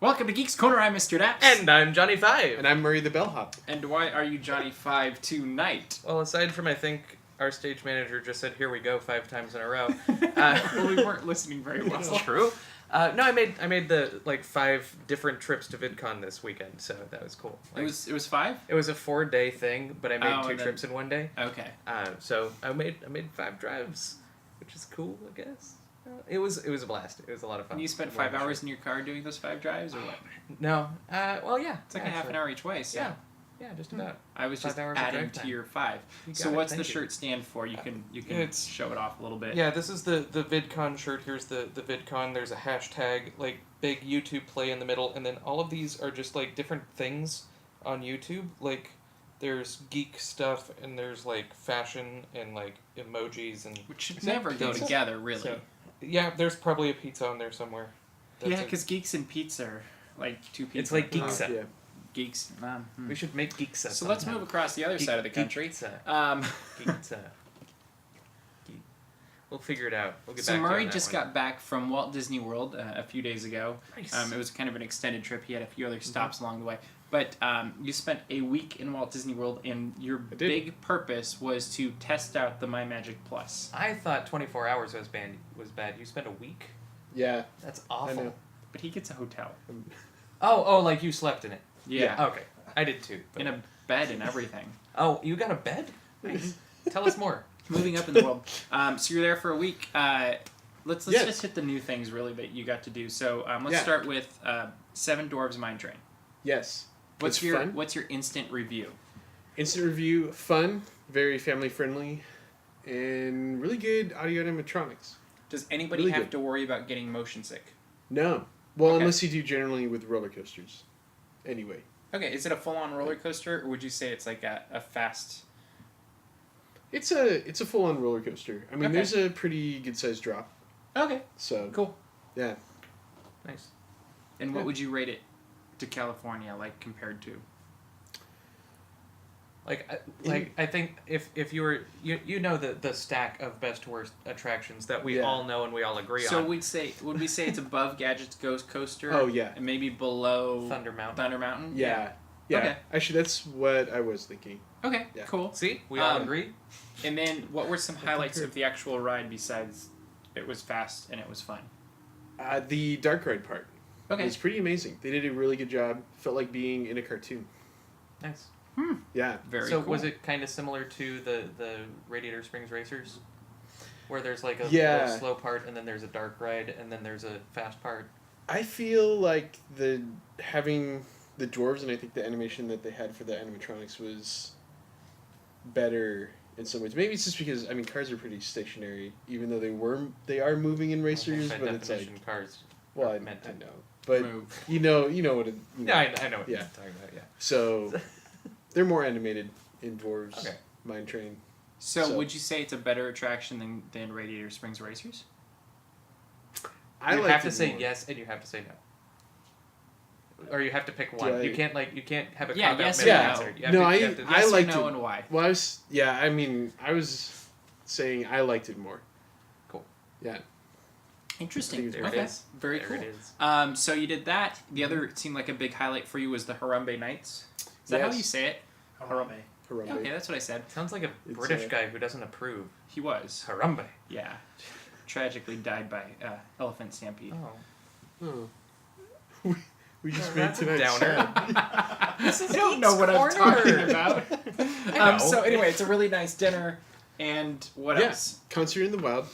Welcome to Geeks Corner, I'm Mr. DAPs. And I'm Johnny 5. And I'm Murray the Bellhop. And why are you Johnny 5 tonight? Well, aside from I think our stage manager just said, "Here we go," 5 times in a row. Well, we weren't listening very well. That's true. No, I made the 5 different trips to VidCon this weekend, so that was cool. It was 5? It was a 4-day thing, but I made 2 then... trips in 1 day. Okay. So I made 5 drives, which is cool, I guess. It was a blast. It was a lot of fun. And you spent 5 hours in your car doing those 5 drives, or what? No. Well, yeah. It's like a half an hour each way, so... Yeah, just about. I was just adding to your 5. So what's the shirt stand for? You can show it off a little bit. Yeah, this is the VidCon shirt. Here's the VidCon. There's a hashtag, big YouTube play in the middle, and then all of these are just, different things on YouTube. There's geek stuff, and there's, fashion, and, emojis, and... Which should never go together, really. So, yeah, there's probably a pizza on there somewhere. Yeah, because geeks and pizza are, 2 pizza. It's like geeksa. Yeah. Geeks. We should make geeksa. So sometime. Let's move across the other side of the country. Geeksa. We'll figure it out. We'll get back to Murray just got back from Walt Disney World a few days ago. Nice. It was kind of an extended trip. He had a few other stops along the way. But you spent a week in Walt Disney World, and your big purpose was to test out the My Magic Plus. I thought 24 hours was bad. You spent a week? Yeah. That's awful. I know. But he gets a hotel. Oh, you slept in it. Yeah. Okay. I did too. But... In a bed and everything. Oh, you got a bed? Nice. Tell us more. Moving up in the world. So you're there for a week. Let's just hit the new things really that you got to do. So let's start with Seven Dwarves Mine Train. Yes. What's your instant review? Instant review, fun, very family friendly, and really good audio animatronics. Does anybody have to worry about getting motion sick? No. Well, unless you do generally with roller coasters. Anyway. Okay, is it a full-on roller coaster, or would you say it's like a fast... It's a full-on roller coaster. I mean, there's a pretty good-sized drop. Okay. So... Cool. Yeah. Nice. And what would you rate it to California, compared to? I think if you were... You know the stack of best to worst attractions that we all know and we all agree on. So would we say it's above Gadget's Ghost Coaster? Oh, yeah. And maybe below... Thunder Mountain? Yeah. Okay. Actually, that's what I was thinking. Okay, cool. See? We all agree? And then, what were some highlights of the actual ride besides it was fast and it was fun? The dark ride part. Okay. It was pretty amazing. They did a really good job. Felt like being in a cartoon. Nice. Yeah. Very cool. So was it kind of similar to the Radiator Springs Racers? Where there's a little slow part, and then there's a dark ride, and then there's a fast part? I feel like having the dwarves, and I think the animation that they had for the animatronics was better in some ways. Maybe it's just because cars are pretty stationary, even though they are moving in racers. But it's cars. Well, I know, but move. you know what it. Yeah, I know what you're talking about. Yeah. So they're more animated in Dwarves Mine Train. So would you say it's a better attraction than Radiator Springs Racers? You have to say yes, and you have to say no. Or you have to pick one. You can't have a cop-out answer. I liked no it. And why? Well, I was saying I liked it more. Cool. Yeah. Interesting. There it is. Very cool. It is. So you did that. The other, it seemed like a big highlight for you was the Harambe Nights. Is that how you say it? Harambe. Harambe. Okay, that's what I said. Sounds like a British guy who doesn't approve. He was. Harambe. Yeah. Tragically died by elephant stampede. Oh. We just made tonight's downer. I don't know what I'm talking about. So anyway, it's a really nice dinner. And what else? Concert in the Wild,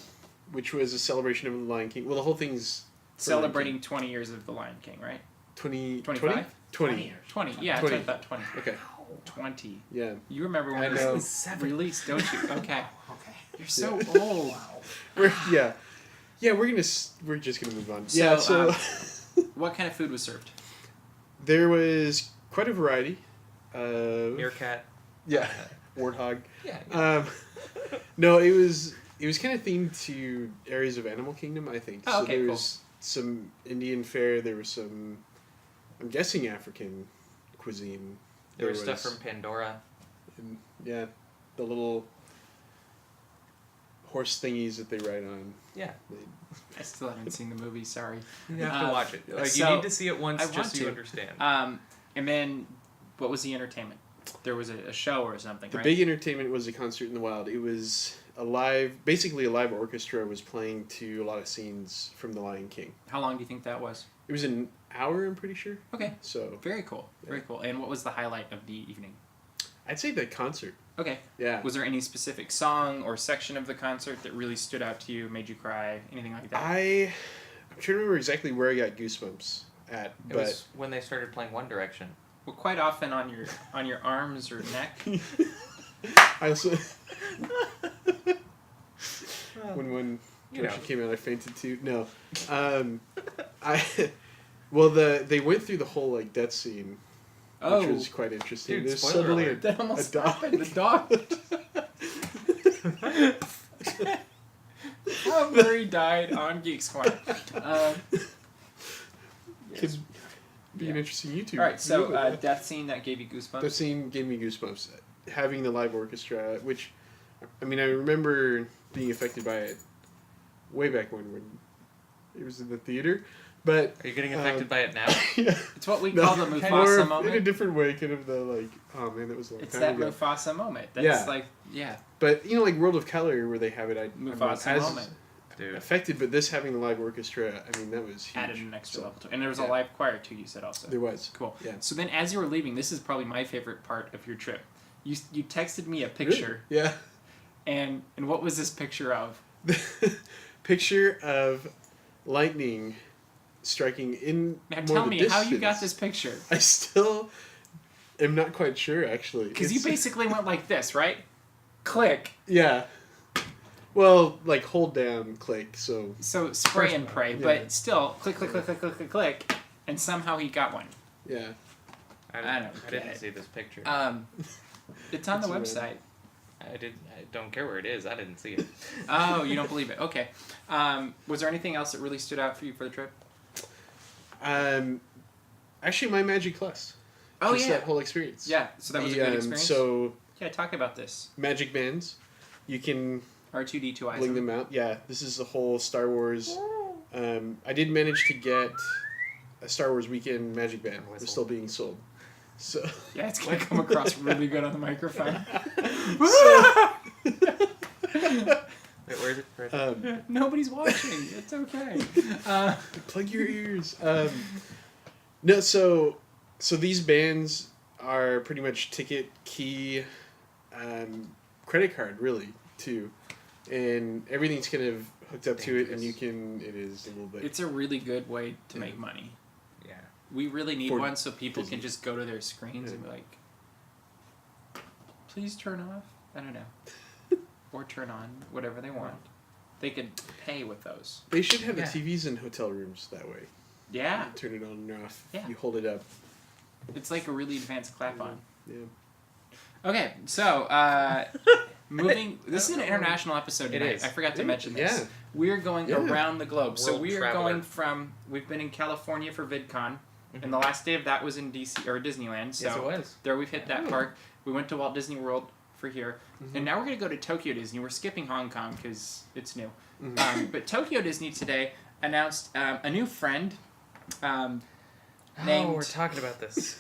which was a celebration of the Lion King. Well, the whole thing's... Celebrating 20 years of the Lion King, right? 25? 20 years. 20, yeah, 20. I thought 20. Okay. 20. Yeah. You remember when it was released, don't you? Okay. You're so old. We're just gonna move on. So, what kind of food was served? There was quite a variety. Meerkat. Yeah. Warthog. Yeah. No, it was kind of themed to areas of Animal Kingdom, I think. Oh, so there was some Indian fare. There was some, I'm guessing, African cuisine. There was stuff from Pandora. And, the little horse thingies that they ride on. Yeah. I still haven't seen the movie. Sorry. You have to watch it. Like, so you need to see it once I want just so you to. understand. And then, what was the entertainment? There was a show or something, The right? big entertainment was a concert in the wild. It was basically a live orchestra was playing to a lot of scenes from The Lion King. How long do you think that was? It was an hour, I'm pretty sure. Okay. So Very cool. Very cool. And what was the highlight of the evening? I'd say the concert. Okay. Yeah. Was there any specific song or section of the concert that really stood out to you, made you cry, anything like that? I'm trying to remember exactly where I got goosebumps at, It but was when they started playing One Direction. Well, quite often on your arms or neck. I also when Direction came out, I fainted too. No, they went through the whole like death scene, which was quite interesting. Dude, There's spoiler suddenly alert. That almost a dog. happened. The dog. How Murray died on Geeks Corner. Could be an interesting YouTube. All right, so video. death scene that gave you goosebumps. That scene gave me goosebumps. Having the live orchestra, which, I mean, I remember being affected by it way back when it was in the theater. But Are you getting affected by it now? yeah, It's what we call the more Mufasa moment. in a different way, kind of the like, oh man, that was a long It's time that ago. Mufasa moment. That's Yeah. like, yeah, But you know, like World of Color, where they have it, I'm not Mufasa as moment. Dude. affected. But this having the live orchestra, I mean, that was huge. Added an extra So, level to it. And there was a yeah. live choir too, you said also. There was. Cool. Yeah. So then as you were leaving, this is probably my favorite part of your trip. You texted me a picture. Really? Yeah. And what was this picture of? Picture of lightning striking in. Now more tell the me how you got distance. this picture. I still am not quite sure, actually. Because you It's- basically went like this, right? Click. Yeah. Well, like hold down, click. So So spray and pray, Yeah. but still click, click, click, click, click, click, click, and somehow he got one. yeah. I don't I get didn't it. see this picture. It's on the It's website. I don't care where it is. I didn't see it. Oh, you don't believe it? Okay. Was there anything else that really stood out for you for the trip? Actually, my Magic Plus. Oh Just yeah. that whole experience. Yeah. So that was a good experience. So Yeah, talk about this. Magic Bands, you can R2D2 bling them out. Yeah, this is the whole Star Wars. I did manage to get a Star Wars Weekend Magic Band. They're still being sold. So Yeah, it's gonna come across really good on the microphone. Wait, where is it? Right. Nobody's watching. It's okay. Plug your ears. No, so these bands are pretty much ticket, key, credit card, really, too, and everything's kind of hooked up to it, and you can. It is a little bit. It's a really good way to make money. Yeah. We really need For one so people Disney. can just go to their screens and be like, please turn off. I don't know. Or turn on, whatever they want. They could pay with those. They should have Yeah. the TVs in hotel rooms that way. Yeah. You turn it on and off. Yeah. You hold it up. It's like a really advanced clap on. Yeah. Okay, so moving. This is an international episode It tonight. is. I forgot to mention this. Yeah. We're going Yeah. around the globe. So World we are traveler. going from. We've been in California for VidCon, and the last day of that was in DC or Disneyland. So Yes, it was. there we've hit that Oh. park. We went to Walt Disney World for here, Mhm. and now we're gonna go to Tokyo Disney. We're skipping Hong Kong because it's new. Mhm. But Tokyo Disney today announced a new friend. Oh, Named- we're talking about this.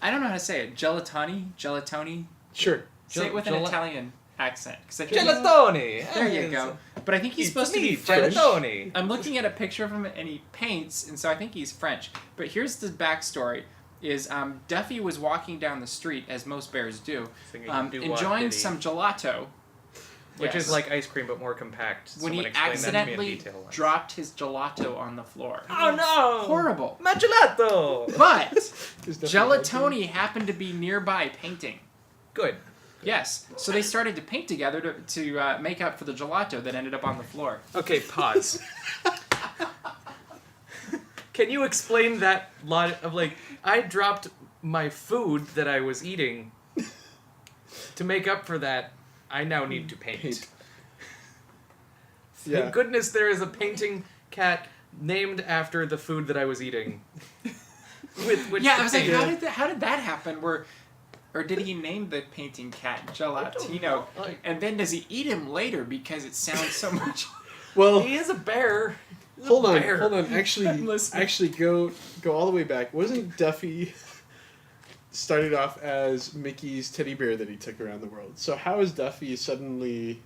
I don't know how to say it. Gelatoni. Sure. Say it with an Gela- Italian accent. 'Cause I think Gelatoni! there you go. But I think he's supposed to be It's French. Gelatoni! I'm looking at a picture of him and he paints, and so I think he's French. But here's the backstory: is Duffy was walking down the street as most bears do, Singing doo-wop enjoying ditty. some gelato, Which Yes. is like ice cream but more compact. when he Someone explain that to me in accidentally detail once. dropped his gelato on the floor. Oh no! Horrible. My gelato! But There's definitely Gelatoni happened to be nearby painting. Good. Yes, so they started to paint together to make up for the gelato that ended up on the floor. Okay, pause. Can you explain that lot of like I dropped my food that I was eating to make up for that. I now need to paint. Paint. Thank Yeah. goodness there is a painting cat named after the food that I was eating. With which Yeah, to I was like, paint. how did that happen? Where Or did he name the painting cat Gelatino? And then does he eat him later because it sounds so much... Well, He is a bear. hold on. I'm Actually, listening. go all the way back. Wasn't Duffy started off as Mickey's teddy bear that he took around the world? So how is Duffy suddenly...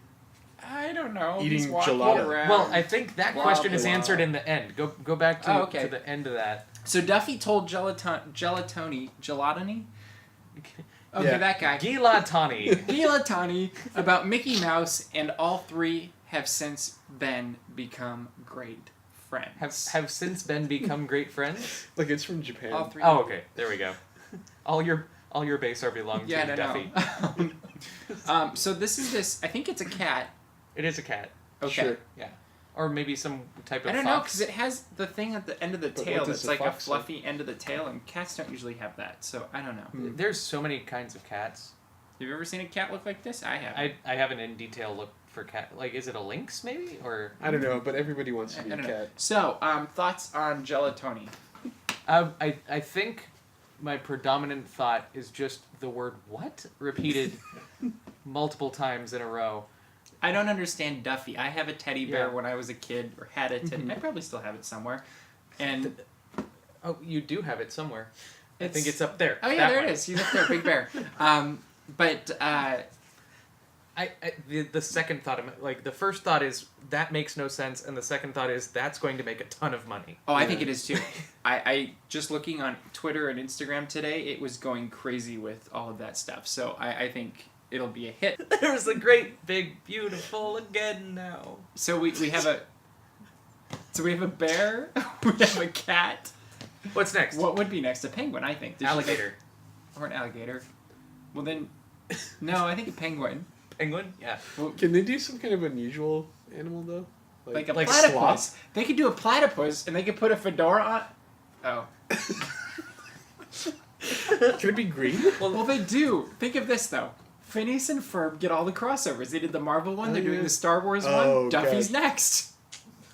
I don't know. Eating He's walking gelato. around. Well, I think that Blah, question is blah. answered in the end. Go back to, Oh, okay. to the end of that. So Duffy told Gelatoni? Okay, Yeah. that guy. Gelatoni. Gelatoni about Mickey Mouse, and all three have since then become great friends. have since been become great friends. Like, it's from Japan. all three? Oh, okay. There we go. All your base are belong Yeah, to I Duffy. know. So this is this. I think it's a cat. It is a cat. Okay. Sure. Yeah. Or maybe some type of I don't know, fox. because it has the thing at the end of the But tail what does that's the like a fox fluffy end of the tail, and cats don't usually have that, so I don't know. There's so many kinds of cats. Have you ever seen a cat look like this? I have. I haven't in detail looked for cat. Like, is it a lynx maybe or? I don't know, but everybody wants to I be a don't know. cat. So, thoughts on Gelatoni? I think my predominant thought is just the word "what" repeated multiple times in a row. I don't understand Duffy. I have a teddy bear Yeah. when I was a kid, or had a teddy. I probably still have it somewhere. And Oh, you do have it somewhere. I It's- think it's up there. oh yeah, That there one. it is. He's up there, big bear. But The second thought, like the first thought is that makes no sense, and the second thought is that's going to make a ton of money. oh, I think it is too. I just looking on Twitter and Instagram today, it was going crazy with all of that stuff. So I think it'll be a hit. There's a great big beautiful again now. So we have a bear, we have a cat. What's next? What would be next? A penguin, I think. Did you- Alligator. or an alligator. Well then, no, I think a penguin. Penguin? Yeah. Well, Can they do some kind of unusual animal, though? like a like platypus. sloth? They could do a platypus, and they could put a fedora on. Oh. Can it be green? Well, they do. Think of this though. Phineas and Ferb get all the crossovers. They did the Marvel one. Oh, They're doing yeah. the Star Wars Oh, one. Duffy's God. next.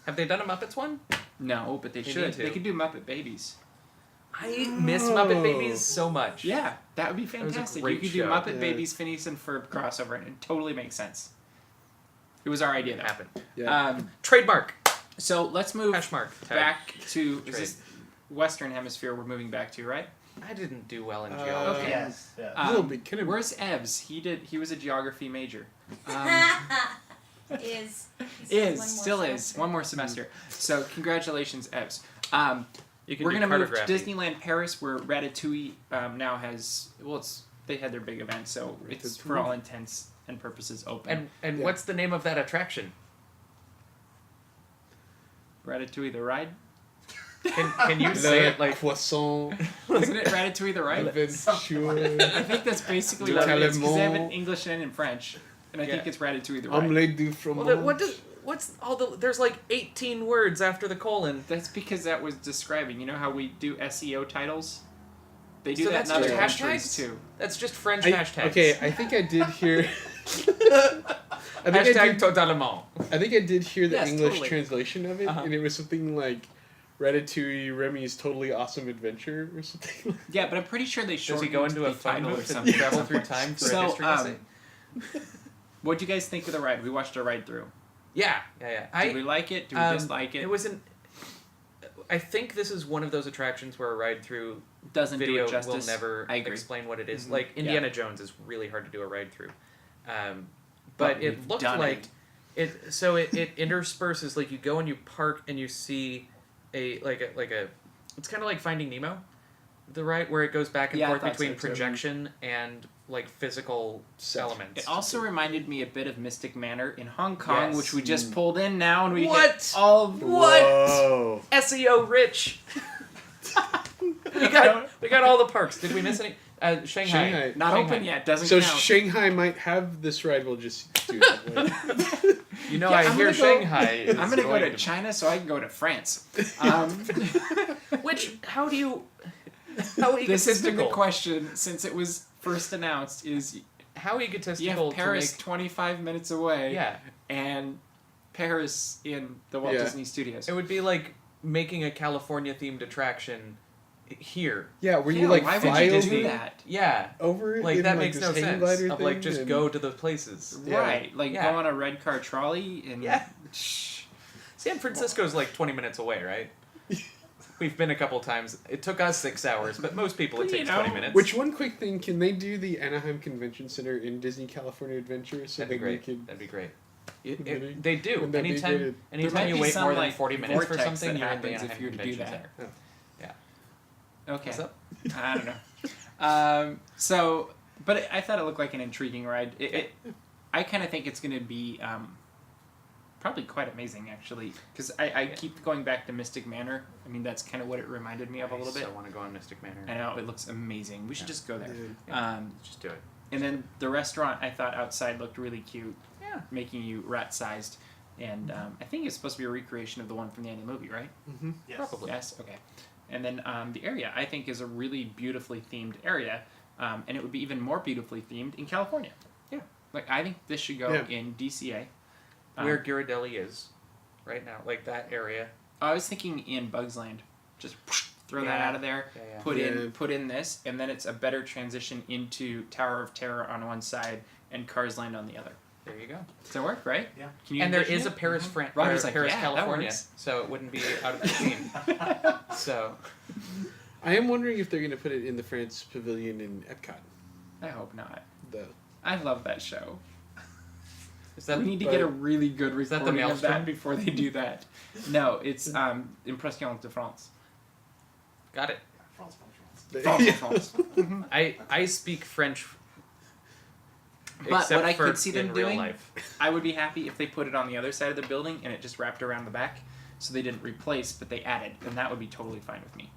Have they done a Muppets one? No, but they They should. need to. They could do Muppet Babies. I miss Muppet Babies so much. Yeah, that would be was a fantastic. great You could do show. Muppet Yeah. Babies, Phineas and Ferb crossover, and it totally makes sense. It was our idea, It though. happened. Yeah. Trademark. So let's move Hashmark. Tag. back to Trade. is this Western Hemisphere. We're moving back to, right? I didn't do well in Uh, geology. Okay. Yes. Yeah. A little bit. Kind of. Where's Evs? He was a geography major. Is Still is one more semester. So congratulations, Evs. You can We're do gonna move to cartography. Disneyland Paris, where Ratatouille now has they had their big event, so it's for all intents and purposes open. And Yeah. what's the name of that attraction? Ratatouille the ride, Can you say it like croissant, isn't it? Ratatouille the ride. aventure, I think that's basically Le what it is because they have it in Calemont. English and in French, and I think Yeah. it's Ratatouille the ride. omelette du fromage. Well, what's all the? There's like 18 words after the colon. That's because that was describing. You know how we do SEO titles? They do So that in that's other just countries hashtags? too. That's just French I- hashtags. Okay, I think I did hear. I think Hashtag totalement. I think I did hear the Yes, English totally. translation of it, Uh-huh. and it was something like Ratatouille, Remy's Totally Awesome Adventure, or something. Yeah, but I'm pretty sure they Does shortened he go into the a phone title or booth and something. travel through time for So, a history essay? What'd you guys think of the ride? We watched a ride through. Yeah. Did we like it? Did we dislike it? It was an. I think this is one of those attractions where a ride through Doesn't do video it justice. will never I agree. explain what it is. Mhm. Like Indiana Jones is really hard to do a ride through, but But it we've looked done like it. So it intersperses, like you go and you park and you see a. It's kind of like Finding Nemo, the ride where it goes back and Yeah, I forth thought between so, too. projection and like physical elements. It also reminded me a bit of Mystic Manor in Hong Kong, Yes. which we just pulled in now, and we What? hit all. What? Whoa. SEO rich. we got all the parks. Did we miss any? Shanghai. Shanghai. Not Shanghai. open yet. Doesn't So count. Shanghai might have this ride. We'll just do it that way. You know, Yeah, I I'm hear gonna go- Shanghai. Is I'm gonna go going to China so I can go to France. Which? How do you? This How has been the egotistical? question since it was first announced. Is How you egotistical have Paris to 25 minutes away, make? Yeah, and Paris in the Walt Yeah. Disney Studios. it would be like making a California themed attraction here. Yeah, where Yeah, you like why fly would you over do that? Yeah. over it Like in, that like, makes this no hang sense. glider Of like thing, just and- go to the places. Yeah. Right, like Yeah. go on a red car trolley and Yeah. San Francisco's like 20 minutes away, right? We've been a couple times. It took us 6 hours, but most people it Well, you takes know, 20 minutes. Which one quick thing, can they do the Anaheim Convention Center in Disney California Adventure so That'd be that we great. could... That'd be great. Wouldn't They do. wouldn't that be Anytime, great? There anytime might you be wait some, more than like, 40 minutes for vortex something, that you're in the happens if Anaheim you were to do Convention that. Center. Okay. What's up? I don't know. So, but I thought it looked like an intriguing ride. I kind of think it's going to be probably quite amazing, actually, because I keep going back to Mystic Manor. I mean, that's kind of what it reminded me of a little bit. I want to go on Mystic Manor. I know, it looks amazing. We should just go there. Yeah. Just do it. And then the restaurant, I thought outside looked really cute, Yeah. making you rat-sized. And I think it's supposed to be a recreation of the one from the end of the movie, right? Mm-hmm. Yes. Probably. Yes, okay. And then the area, I think, is a really beautifully themed area, and it would be even more beautifully themed in California. Yeah. Like, I think this should go in DCA. Where Ghirardelli is right now, like that area. I was thinking in Bugs Land. Just throw that Yeah. out of there, Yeah. put in this, and then it's a better transition into Tower of Terror on one side and Cars Land on the other. There you go. Does that work, right? Yeah. Can you And there envision is a it? Paris, Roger's like, Paris, yeah, that California, works. so it wouldn't be out of the theme. So I am wondering if they're going to put it in the France Pavilion in Epcot, I hope not. though. I love that show. is that We need to but- get a really good Is that the recording of that Maelstrom? before they do that. No, it's Impression de France. got it? France. France, Yeah. France. I speak French. But what except I for could see them in real doing, life. I would be happy if they put it on the other side of the building and it just wrapped around the back, so they didn't replace, but they added, and that would be totally fine with me.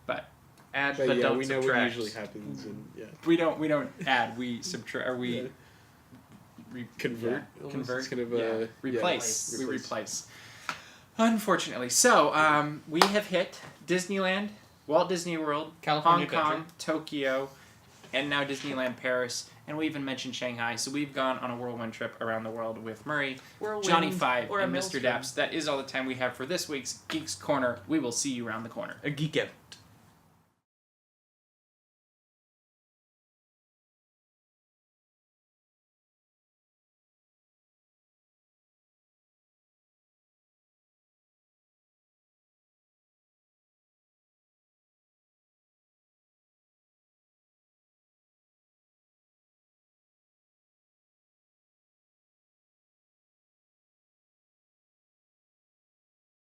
But Add But but yeah, don't we know what subtract. usually happens, and yeah. we don't add, we subtract, or we Yeah. Convert? yeah, almost. convert, It's kind of yeah, replace. yeah, We replace. Unfortunately, so we have hit Disneyland, Walt Disney World, California Hong Kong, Adventure. Tokyo, and now Disneyland Paris, and we even mentioned Shanghai. So we've gone on a whirlwind trip around the world with Murray, Whirlwind Johnny Five, or a and Mr. maelstrom. Daps. That is all the time we have for this week's Geeks Corner. We will see you around the corner. A geek out.